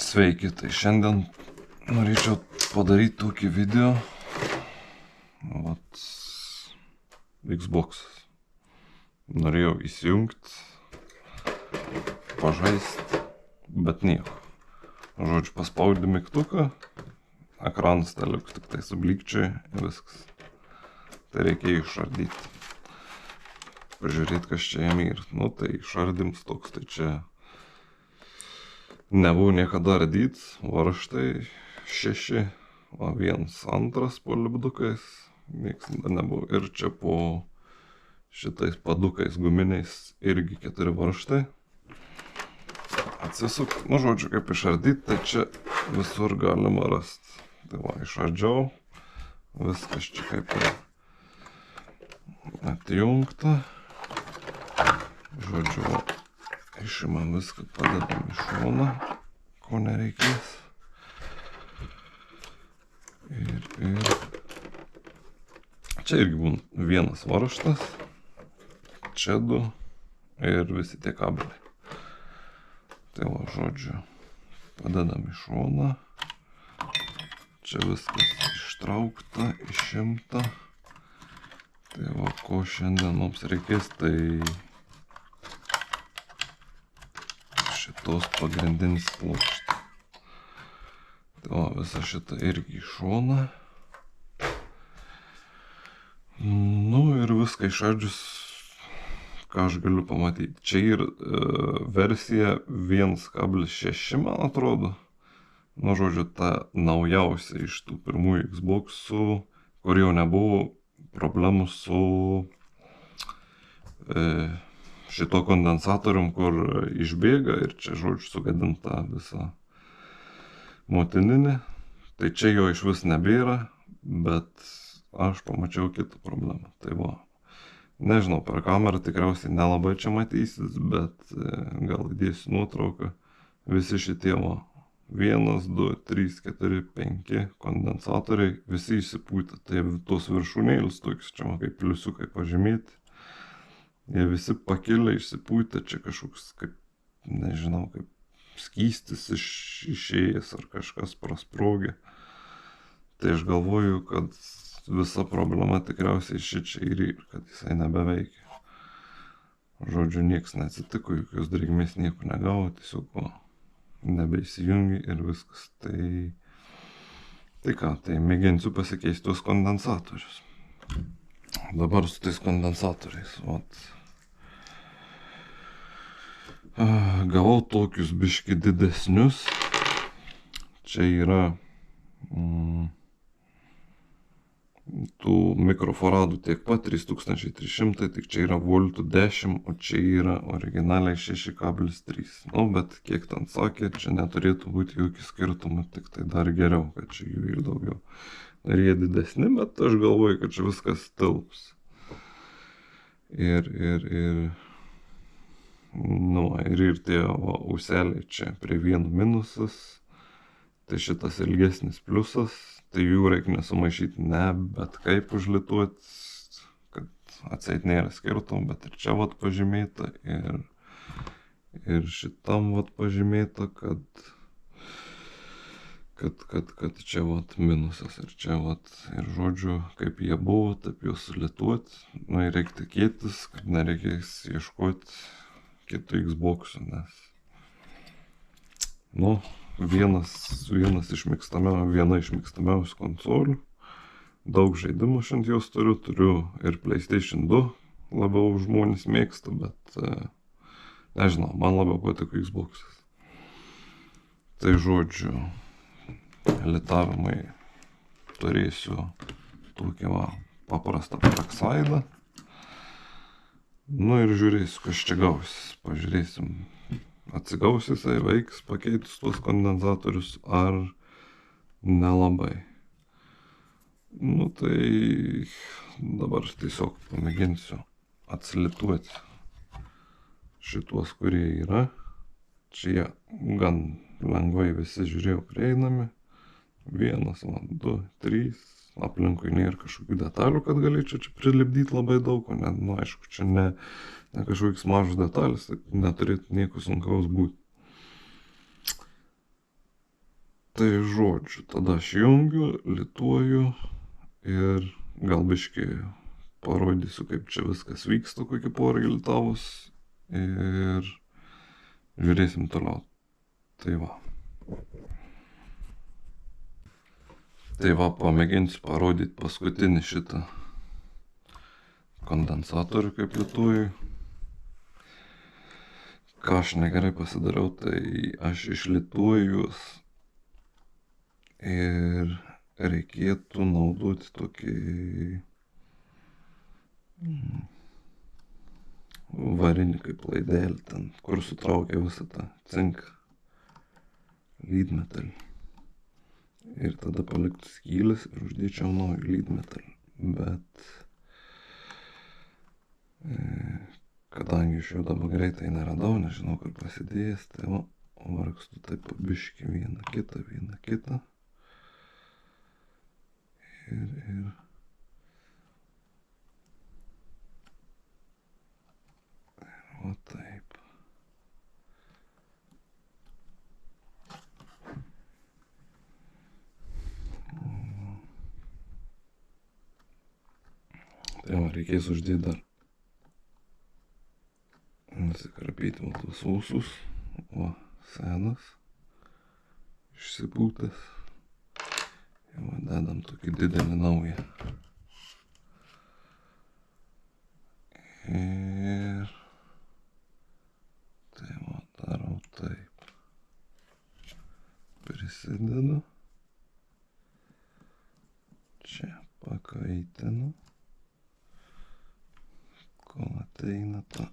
Sveiki, tai šiandien norėčiau padaryti tokį video. Vat, Xbox. Norėjau įsijungti, pažaisti, bet nieko. Žodžiu, paspaudi mygtuką, ekranas liks tik tai sublykčiai ir viskas. Tai reikia išardyti. Pažiūrėti, kas čia jam yra. Nu, tai išardims toks, tai čia nebuvo niekada ardyti, varžtai 6, o 1, 2 po lipdukais, nieks nebuvo. Ir čia po šitais padukais guminiais irgi 4 varžtai. Atsisuk, nu žodžiu, kaip išardyti, tai čia visur galima rasti. Tai va, išardžiau, viskas čia kaip ir atjungta. Žodžiu, va, išimam viską, padedam į šoną, ko nereikės. Ir čia irgi būna vienas varžtas, čia 2 ir visi tie kabeliai. Tai va, žodžiu, padedam į šoną. Čia viskas ištraukta, išimta. Tai va, ko šiandien mums reikės, tai šitos pagrindinis plokštė. Tai va, visą šitą irgi į šoną. Nu ir viską išardžius, ką aš galiu pamatyti. Čia yra versija 1.6, man atrodo. Nu, žodžiu, ta naujausia iš tų pirmųjų Xbox'ų, kur jau nebuvo problemų su šito kondensatorium, kur išbėga ir čia, žodžiu, sugadinta visa motininė. Tai čia jo iš vis nebėra, bet aš pamačiau kitą problemą. Tai va, nežinau, per kamerą tikriausiai nelabai čia matysis, bet gal įdėsiu nuotrauką. Visi šitie va, 1, 2, 3, 4, 5 kondensatoriai, visi išsipūtę. Tai tos viršūnėlis tokius čia kaip pliusiukai pažymėti. Jie visi pakilę, išsipūtę, čia kažkoks kaip, nežinau, kaip skystis išėjęs ar kažkas prasprogė. Tai aš galvoju, kad visa problema tikriausiai šičia ir kad jisai nebeveikia. Žodžiu, nieks neatsitiko, jokios drėgmės nieko negavo, tiesiog va, nebeįsijungi ir viskas. Tai ką, tai mėginsiu pasikeisti tuos kondensatorius. Dabar su tais kondensatoriais, vat. Gavau tokius biški didesnius. Čia yra tų mikrofaradų tiek pat, 3300, tik čia yra voltų 10, o čia yra originaliai 6,3. Nu, bet kiek ten sakė, čia neturėtų būti jokių skirtumų, tik tai dar geriau, kad čia jų ir daugiau. Ir jie didesni, bet aš galvoju, kad čia viskas tilps. Ir tie auseliai čia prie 1 minusas, tai šitas ilgesnis pliusas, tai jų reikia nesumaišyti, ne, bet kaip užlituoti, kad atseit nėra skirtumų, bet ir čia vat pažymėta, ir šitam vat pažymėta, kad čia vat minusas ir čia vat, ir žodžiu, kaip jie buvo, taip juos sulituoti. Nu, ir reikia tikėtis, kad nereikės ieškoti kitų Xbox'ų, nes nu, viena iš mėgstamiausių konsolių. Daug žaidimų šiandien jos turiu ir PlayStation 2 labiau žmonės mėgsta, bet nežinau, man labiau patiko Xbox'as. Tai žodžiu, litavimai turėsiu tokį va, paprastą peroksidą. Nu ir žiūrėsiu, kas čia gausis. Pažiūrėsim, atsigaus jisai, veiks pakeitus tuos kondensatorius ar nelabai. Nu tai dabar tiesiog pamėginsiu atsilituoti šituos, kurie yra. Čia jie gan lengvai visi žiūrėjau prieinami. 1, 2, 3. Aplinkui nėra kažkokių detalių, kad galėčiau čia prilipdyti labai daug, o ne, nu, aišku, čia ne kažkokios mažos detalės, tai neturėtų nieko sunkaus būti. Tai žodžiu, tada aš jungiu, lituoju ir gal biškį parodysiu, kaip čia viskas vyksta, kokį porą litavus ir žiūrėsim toliau. Tai va. Tai va, pamėginsiu parodyti paskutinį šitą kondensatorių, kaip lietuviui. Ką aš negerai pasidariau, tai aš išlituoju juos ir reikėtų naudoti tokį varinį kaip laidelį ten, kur sutraukia visą tą cinką, lydmetalį. Ir tada paliktų skylės ir uždėčiau naują lydmetalį. Bet kadangi iš jo dabar greitai neradau, nežinau, kur pasidėjęs, tai va, vargstu taip biškį vieną kitą. Ir va taip. Tai va, reikės uždėti dar. Nusikarpyti va tuos ūsus. Va, senas. Išsipūtęs. Ir va, dedam tokį didelį naują. Ir tai va, darau taip. Prisidedu. Čia pakaitinu. Kol ateina ta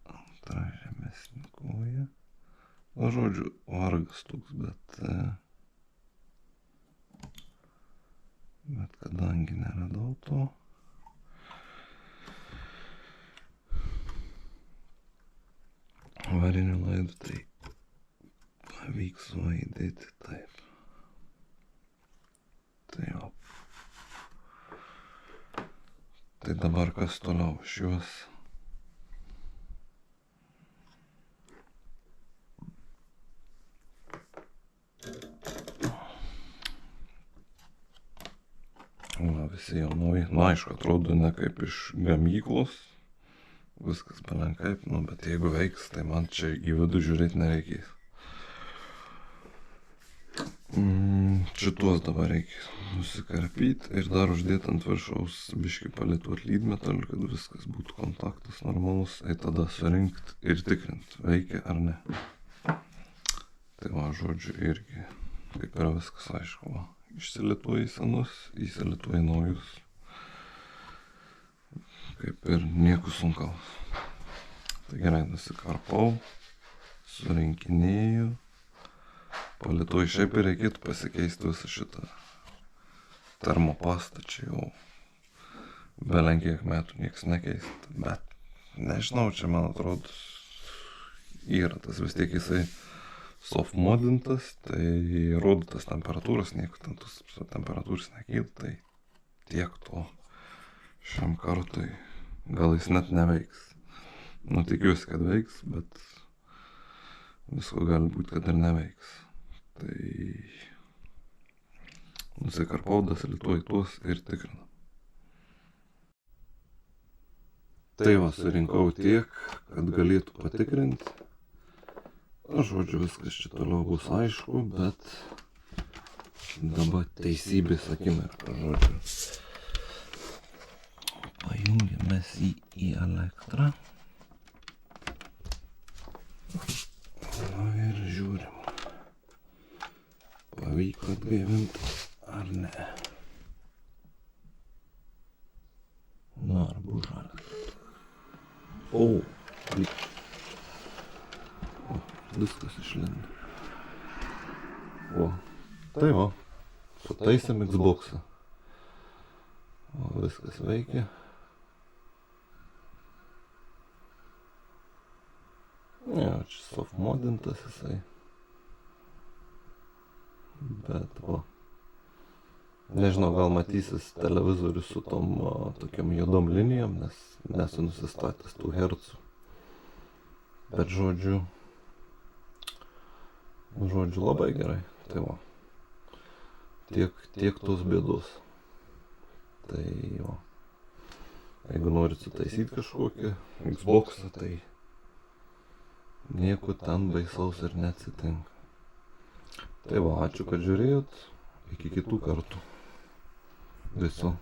antra žemesnė koja. Na, žodžiu, vargas toks, bet kadangi neradau to, varinių laidų, tai pavyks įdėti taip. Tai jau. Tai dabar kas toliau šiuos. Va, visi jau nauji. Na, aišku, atrodo ne kaip iš gamyklos. Viskas belenkaip, nu, bet jeigu veiks, tai man čia į vidų žiūrėti nereikės. Šituos dabar reikia nusikarpyti ir dar uždėti ant viršaus biškį palituot lydmetalį, kad viskas būtų kontaktas normalus, tai tada surinkti ir tikrinti, veikia ar ne. Tai va, žodžiu, irgi kaip yra viskas aišku, va, išsilituoji senus, įsilituoji naujus, kaip ir nieko sunkaus. Tai gerai, nusikarpau, surinkinėju. Palituoju, šiaip ir reikėtų pasikeisti visą šitą termopastą, čia jau belenkiek metų nieks nekeisti, bet nežinau, čia man atrodo yra tas vis tiek jisai softmodintas, tai rodo tas temperatūras, nieko ten tos temperatūros nekyla, tai tiek to šiam kartui, gal jis net neveiks. Nu, tikiuosi, kad veiks, bet visko gali būti, kad ir neveiks. Tai nusikarpau, dasilituoju tuos ir tikrinu. Tai va, surinkau tiek, kad galėtų patikrinti. Na, žodžiu, viskas čia toliau bus aišku, bet dabar teisybės akimirka, žodžiu. Pajungiam mes jį į elektrą. Na ir žiūrim. Pavyko atgaivinti ar ne. Na, ar bus žalia. O, viskas išlenda. O, tai va, sutaisėm Xbox'ą. O, viskas veikia. Jo, čia softmodintas jisai. Bet va, nežinau, gal matysis televizorius su tom tokiam juodom linijom, nes nesu nusistatęs tų hercų. Bet žodžiu, Žodžiu, labai gerai. Tai va. Tiek tos bėdos. Tai jo. Jeigu norit sutaisyti kažkokį Xbox'ą, tai nieko ten baisaus ir neatsitinka. Tai va, ačiū, kad žiūrėjot. Iki kitų kartų. Viso.